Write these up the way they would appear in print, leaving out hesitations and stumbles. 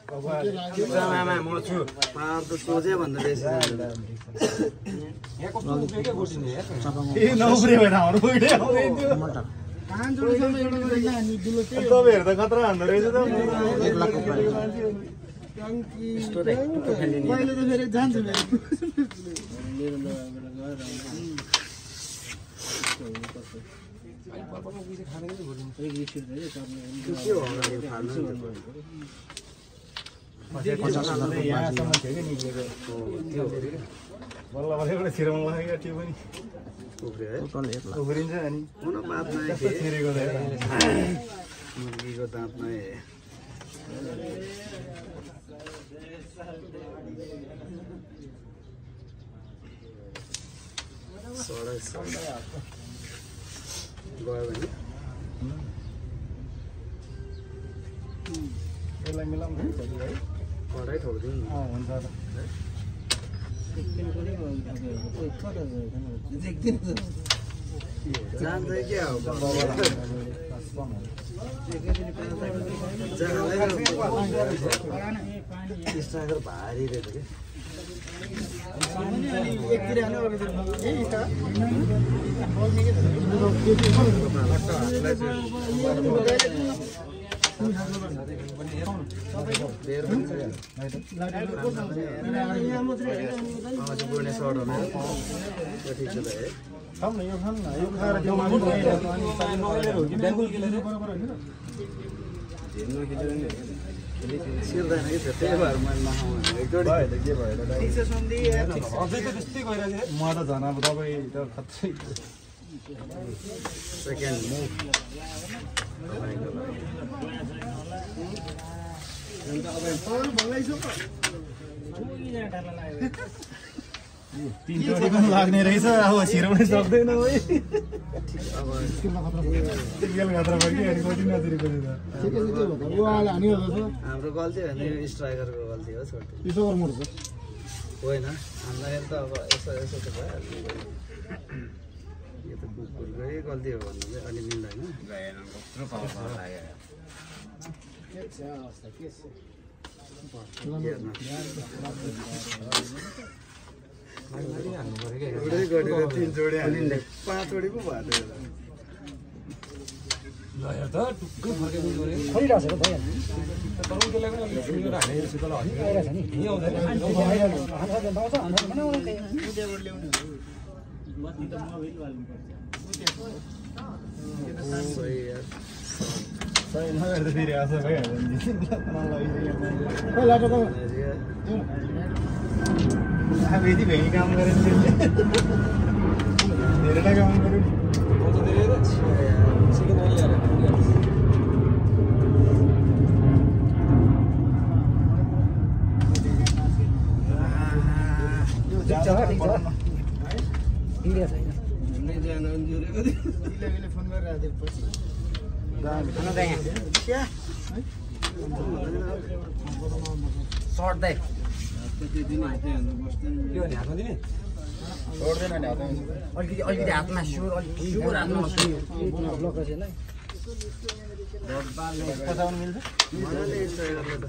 मामा म छु पार त सोझे भन्दा बेसी यहाँ कस्तो उफ्रियो क्या गोटिने यार ए नउफ्रियो भने हाम्रो उठे आउँदैन थियो कान जोडीसम्म एउटा गरेन अनि दुलो चाहिँ तपाईहरु त खतरा हान्दो रहेछ त 1 लाखको प्राइस टंकी यस्तो रे टुक्क खेल्ने नि पहिले त फेरि जान्छ मेरो मेरो के हो होला यो फाल्नु यहाँसम्म थियो कि निक्लेको बल्ल बल्ल एउटा छिराउनु लाग्यो त्यो पनि उफ्रियो है उफ्रिन्छ अनि कुन बात नै छिरेको त मुर्गीको दाँत नै सडै गयो भने यसलाई मिलाउनु है पढाइ ठोक्दिउँ हुन्छ त जान्दै के हो स्ट्राइकर भारी रहेछ कि गुड्ने सर्ट हो ठिक छ त है खाऊ न यो खाऊ न यो खाएर त्यो मासु सिर्दैन कि त्यही भएर मैले नखाउँ एकचोटि के भयो अझै त त्यस्तै गइरहेको छ म त झन् अब तपाईँ त खत्रै सेकेन्ड मुभ तीनचोटि पनि लाग्ने रहेछ अब छिराउनै सक्दैन है अब तेल खतरा भयो कि अनि कति नतिरेको थियो हाम्रो गल्ती होइन यो स्ट्राइकरको गल्ती हो छोटो होइन हामीलाई त अब यसो यसो त भइहाल्यो यो त कुकुरकै गल्ती हो भन्नु चाहिँ अलि मिल्दैन एउटै गरेर 3 जोडी हालिँदै 5 जोडी पो भयो त्यो ल हेर त टुक्कै फर्केको गरे खरिरहेछ त भइहाल्छ तर उसले पनि अलिक सुनेर हाने जस्तो तल हल्ली आइरहेछ नि यही आउँदैन सही यार सही नगरेर त फेरि आशा भइहाल्यो अब यति भेगी काम गरेर धेरै नै काम गर्यो आउँछ धेरै त सिकेन अलि हालेर फोन गरेर पछि सर्ट दे के भने हातमा दिने छोड्दैन नि हातमा अलिकति हातमा स्योर हातमा पचाउनु मिल्छ मजाले स्ट्राइकरले त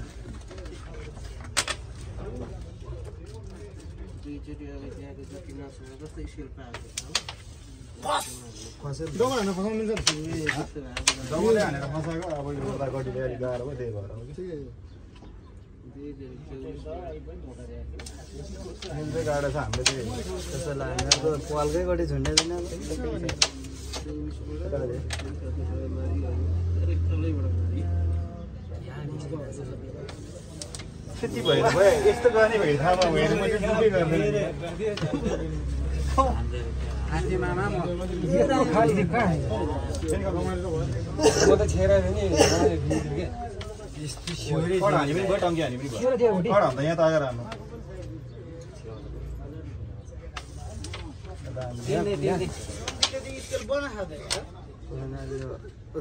डबल हानेर फसाउनु मिल्छ डबलै हानेर फसाएको अब यो उतापट्टि अलिक गाह्रो भयो त्यही भएर हो कि मिल्दै गाह्रो छ हामीले चाहिँ त्यसो लाग्यो पालकै गरी झुन्ड्याइदिन त्यति भएर भयो यस्तो गर्ने भए थाहा भयो भने मैले के गर्दैन मामा म त छेरा नि यस्तो सिउरे कड हानी पनि भयो टङ्की हानी पनि भयो कड हान्दा यहाँ त आएर हान्नु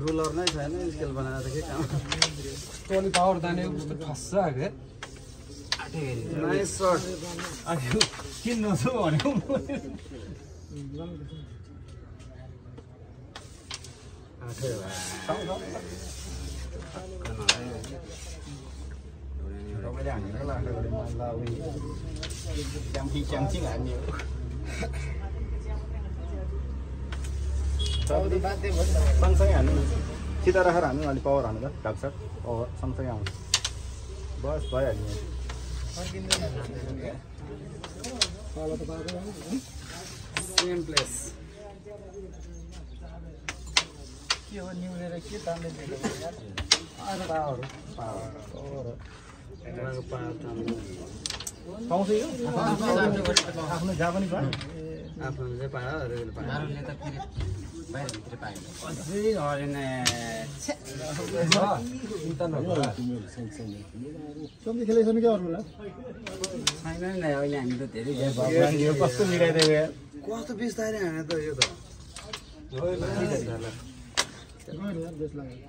रुलर नै छैन स्केल बनाएर के काम टोली पावर ताने कस्तो ठस्सा के नाइस सर्ट अनि किन नछु भनेको मैले हानेर लाखा गरे मलाई उही च्याम्ची हान्ने हो सँगसँगै हान्नु सिधा राखेर हान्नु अलि पावर हान्नु त ढाकछाक पावर सँगसँगै आउँछ बस भइहाल्यो सेम प्लेस के हो निउलेर के तान्दै दिएको पावर उहाँको पावर तान्नु पाउँछ यो आफ्नो जहाँ पनि पायो आफ्नो चाहिँ पायो अरूले पायो कम्ती खेलेछन् क्या अरूलाई यो कस्तो मिलाइदिएको कस्तो बिस्तारै हाने त यो त गएर यार बेस लाग्यो